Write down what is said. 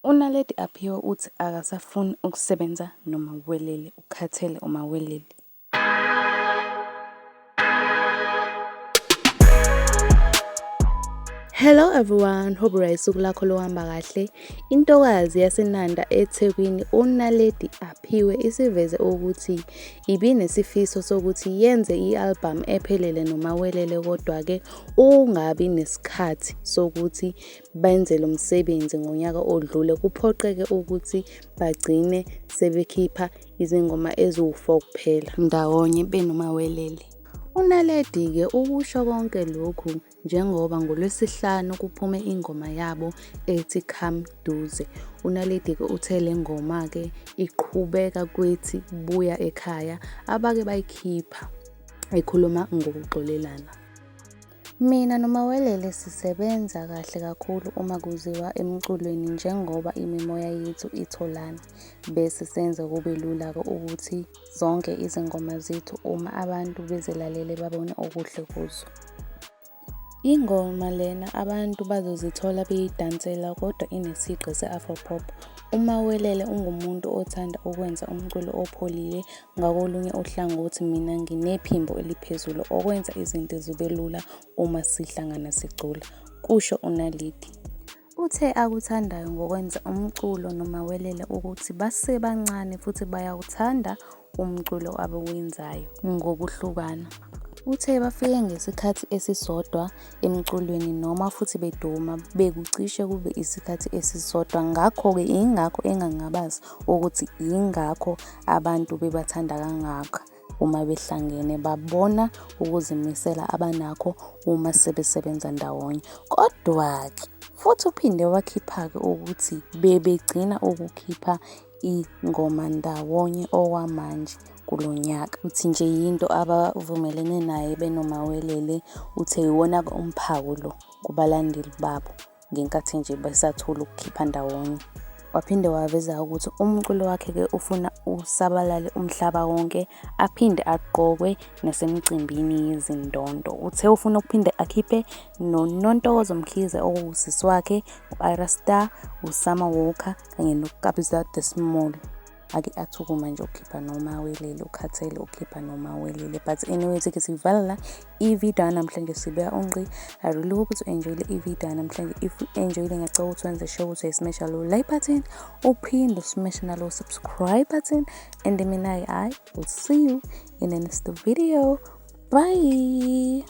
UNaledi Aphiwe uthi akasafuni ukusebenza nomawelele, ukhathele umawelele. Hello everyone, hope usuku lakho luhamba kahle. Intokazi yaseNanda eThekwini uNaledi Aphiwe isiveze ukuthi ibinesisifiso sokuthi yenze i-album ephelele nomawelele, kodwa-ke ungabi nesikhathi sokuthi benze lo msebenzi ngonyaka odlule, kuphoqeke ukuthi bagcine sebekhipha izingoma eziwu-4 kuphela ndawonye benomawelele. UNaledi-ke ukusho konke lokhu njengoba ngoLwesihlanu kuphume ingoma yabo ethi Come Duze. UNaledi-ke uthe le ngoma-ke iqhubeka kwethi buya ekhaya abake bayikhipha ekhuluma ngokuxolelana. Mina nomawelele sisebenza kahle kakhulu uma kuziwa emculweni njengoba imimoya yethu itholana, bese senza kube lula-ke ukuthi zonke izingoma zethu uma abantu bezilalele babone okuhle kuzo. Ingoma lena abantu bazozithola beyidansela kodwa inesigqi se-Afropop. UMawelele ungumuntu othanda ukwenza umculo opholile, ngakolunye uhlangothi mina nginephimbo eliphezulu okwenza izinto zibe lula uma sihlangana sicula, kusho uNaledi. Uthe akuthandayo ngokwenza umculo nomawelele ukuthi basebancane futhi bayawuthanda umculo abawenzayo ngokuhlukana. Uthe bafike ngesikhathi esisodwa emculweni noma futhi beduma bekucishe kube isikhathi esisodwa, ngakho-ke ingakho engangabazi ukuthi ingakho abantu bebathanda kangaka uma behlangene babona ukuzimisela abanakho uma sebesebenza ndawonye. Kodwa-ke futhi uphinde wakhipha-ke ukuthi bebegcina ukukhipha ingoma ndawonye okwamanje kulo nyaka. Uthi nje yinto abavumelene naye benomawelele, uthe iwona-ke umphako lo kubalandeli babo ngenkathi nje besathula ukukhipha ndawonye. Waphinde waveza ukuthi umculo wakhe-ke ufuna usabalale umhlaba wonke, aphinde aqokwe nasemicimbini yezindondo. Uthe ufuna ukuphinde akhiphe noNontokozo Mkhize okuwusisi wakhe, u-Ira Star, uSummer Walker kanye noKabza De Small. Ake athukuma nje ukukhipha nomawelele, ukhathele ukukhipha nomawelele. But anyway, ke sivala i-video namhlanje sibeka ongqi. I really hope ukuthi u-enjoyile i-video namhlanje. If u-enjoyile ngiyacela ukuthi wenze sure ukuthi uyasmasha lo like button, uphinde usmash nalo subscribe button, and mina I will see you in the next video. Bye.